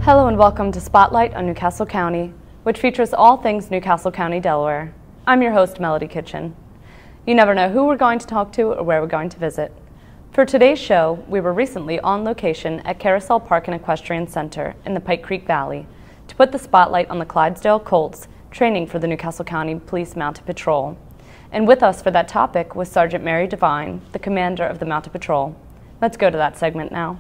Hello and welcome to Spotlight on Newcastle County, which features all things Newcastle County, Delaware. I'm your host, Melody Kitchen. You never know who we're going to talk to or where we're going to visit. For today's show, we were recently on location at Carousel Park and Equestrian Center in the Pike Creek Valley to put the spotlight on the Clydesdale Colts training for the Newcastle County Police Mounted Patrol. And with us for that topic was Sergeant Mary Devine, the commander of the Mounted Patrol. Let's go to that segment now.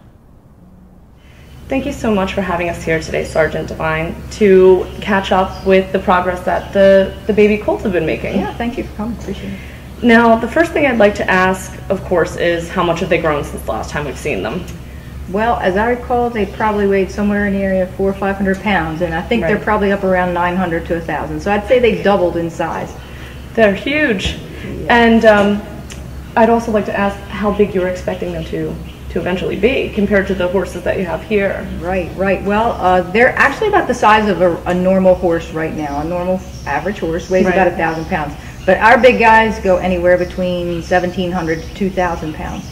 Thank you so much for having us here today, Sergeant Devine, to catch up with the progress that the baby colts have been making. Yeah, thank you for coming. Appreciate it. Now, the first thing I'd like to ask, of course, is how much have they grown since the last time we've seen them? Well, as I recall, they probably weighed somewhere in the area of 400 or 500 pounds, and I think they're probably up around 900 to 1,000. So I'd say they doubled in size. They're huge. Yeah. And I'd also like to ask how big you were expecting them to eventually be compared to the horses that you have here. Right. Well, they're actually about the size of a normal horse right now. A normal average horse weighs about 1,000 pounds. But our big guys go anywhere between 1,700 to 2,000 pounds.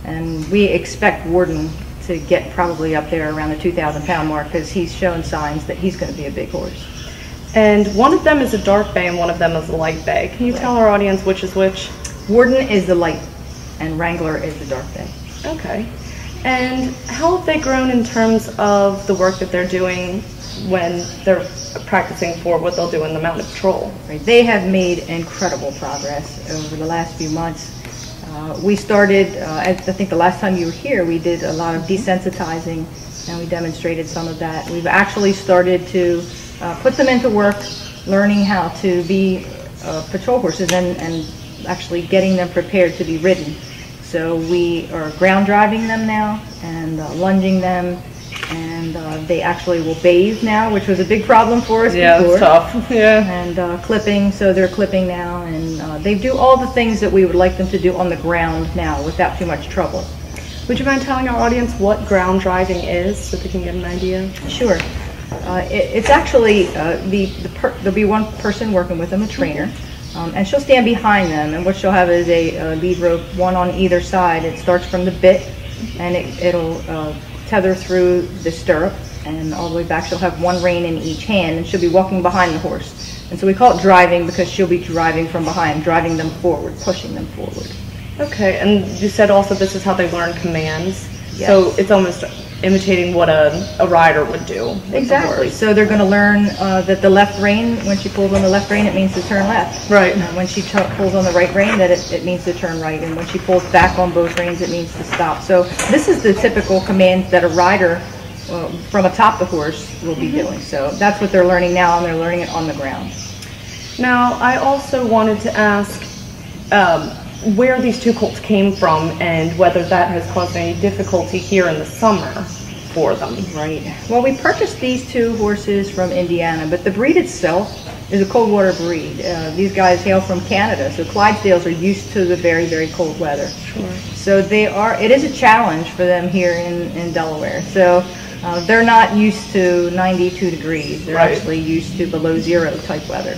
And we expect Warden to get probably up there around the 2,000 pound mark because he's shown signs that he's going to be a big horse. And one of them is a dark bay and one of them is a light bay. Can you tell our audience which is which? Warden is the light and Wrangler is the dark bay. Okay. And how have they grown in terms of the work that they're doing when they're practicing for what they'll do in the Mounted Patrol? Right. They have made incredible progress over the last few months. We started, I think the last time you were here, we did a lot of desensitizing and we demonstrated some of that. We've actually started to put them into work, learning how to be patrol horses and actually getting them prepared to be ridden. So we are ground driving them now and lunging them, and they actually will bathe now, which was a big problem for us before. Yeah, it's tough. Yeah. And clipping, so they're clipping now, and they do all the things that we would like them to do on the ground now without too much trouble. Would you mind telling our audience what ground driving is so they can get an idea? Sure. It's actually, there'll be one person working with them, a trainer. And she'll stand behind them, and what she'll have is a lead rope, one on either side. It starts from the bit, and it'll tether through the stirrup, and all the way back. She'll have one rein in each hand, and she'll be walking behind the horse. And so we call it driving because she'll be driving from behind, driving them forward, pushing them forward. Okay, and you said also this is how they learn commands. Yes. So it's almost imitating what a rider would do. Exactly. So they're going to learn that the left rein, when she pulls on the left rein, it means to turn left. Right. And when she pulls on the right rein, that it means to turn right. And when she pulls back on both reins, it means to stop. So this is the typical commands that a rider from atop the horse will be doing. So that's what they're learning now, and they're learning it on the ground. Now, I also wanted to ask where these two colts came from and whether that has caused any difficulty here in the summer for them. Right. Well, we purchased these two horses from Indiana, but the breed itself is a cold water breed. These guys hail from Canada, so Clydesdales are used to the very, very cold weather. Sure. So it is a challenge for them here in Delaware. So they're not used to 92 degrees. They're actually used to below zero type weather.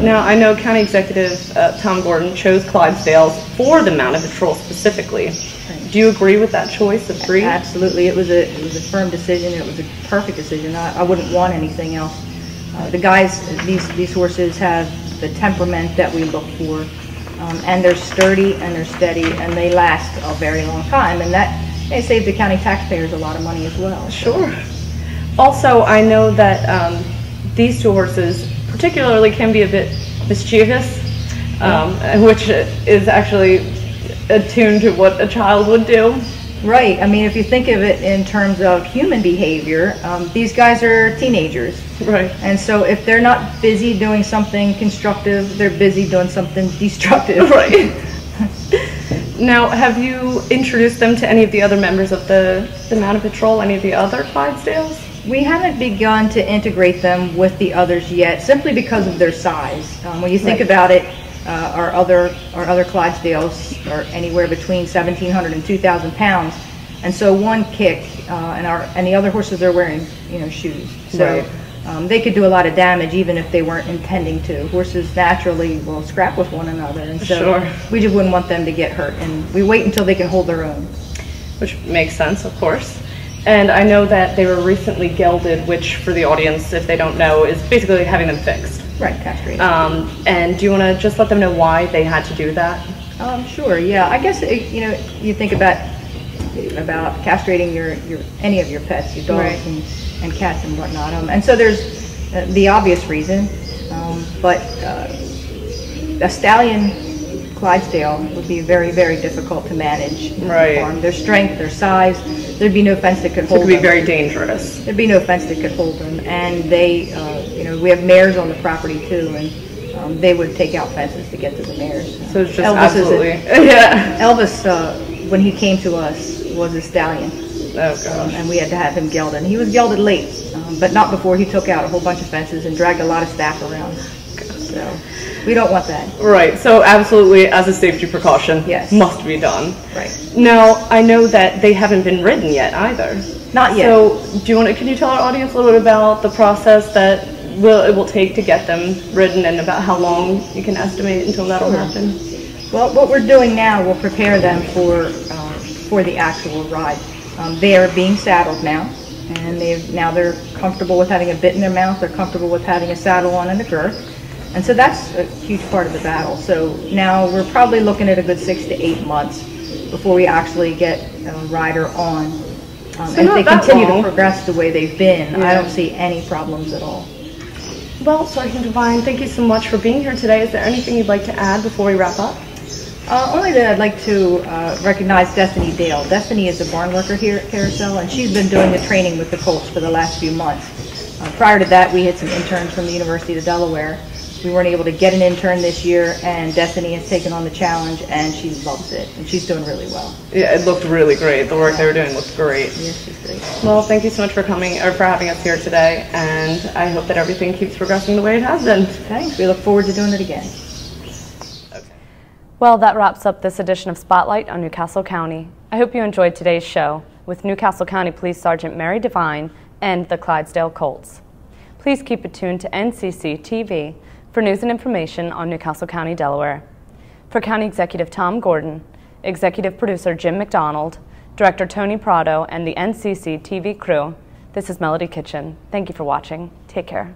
Now, I know County Executive Tom Gordon chose Clydesdales for the Mounted Patrol specifically. Right. Do you agree with that choice of breed? Absolutely. It was a firm decision. It was a perfect decision. I wouldn't want anything else. The guys, these horses have the temperament that we look for, and they're sturdy and they're steady and they last a very long time, and that may save the county taxpayers a lot of money as well. Sure. Also, I know that these two horses particularly can be a bit mischievous, which is actually attuned to what a child would do. Right. I mean, if you think of it in terms of human behavior, these guys are teenagers. Right. And so if they're not busy doing something constructive, they're busy doing something destructive. Right. Now, have you introduced them to any of the other members of the Mounted Patrol, any of the other Clydesdales? We haven't begun to integrate them with the others yet, simply because of their size. When you think about it, our other Clydesdales are anywhere between 1,700 and 2,000 pounds, and so one kick, and the other horses are wearing shoes, so they could do a lot of damage even if they weren't intending to. Horses naturally will scrap with one another, and so we just wouldn't want them to get hurt, and we wait until they can hold their own. Which makes sense, of course. And I know that they were recently gelded, which for the audience, if they don't know, is basically having them fixed. Right, castrated. And do you want to just let them know why they had to do that? Sure. Yeah. I guess you think about castrating any of your pets, your dogs right. and cats and whatnot. And so there's the obvious reason, but a stallion Clydesdale would be very, very difficult to manage. Right. On their strength, their size, there'd be no fence that could hold them. It could be very dangerous. There'd be no fence that could hold them, and they, we have mares on the property too, and they would take out fences to get to the mares. So it's just absolutely, yeah. Elvis, when he came to us, was a stallion. Oh gosh. And we had to have him gelded. And he was gelded late, but not before he took out a whole bunch of fences and dragged a lot of staff around. So we don't want that. Right. So absolutely, as a safety precaution, yes, must be done. Right. Now, I know that they haven't been ridden yet either. Not yet. So can you tell our audience a little bit about the process that it will take to get them ridden, and about how long you can estimate until that'll happen? Well, what we're doing now, we'll prepare them for the actual ride. They are being saddled now, and they're comfortable with having a bit in their mouth. They're comfortable with having a saddle on and a girth. And so that's a huge part of the battle. So now we're probably looking at a good 6 to 8 months before we actually get a rider on. And if they continue to progress the way they've been, I don't see any problems at all. Well, Sergeant Devine, thank you so much for being here today. Is there anything you'd like to add before we wrap up? Only that I'd like to recognize Destiny Dale. Destiny is a barn worker here at Carousel, and she's been doing the training with the Colts for the last few months. Prior to that, we had some interns from the University of Delaware. We weren't able to get an intern this year, and Destiny has taken on the challenge, and she loves it, and she's doing really well. Yeah, it looked really great. The work they were doing looked great. Yes, she's great. Well, thank you so much for coming, or for having us here today, and I hope that everything keeps progressing the way it has been. Thanks. We look forward to doing it again. Okay. Well, that wraps up this edition of Spotlight on Newcastle County. I hope you enjoyed today's show with Newcastle County Police Sergeant Mary Devine and the Clydesdale Colts. Please keep it tuned to NCC TV for news and information on Newcastle County, Delaware. For County Executive Tom Gordon, Executive Producer Jim McDonald, Director Tony Prado, and the NCC TV crew, this is Melody Kitchen. Thank you for watching. Take care.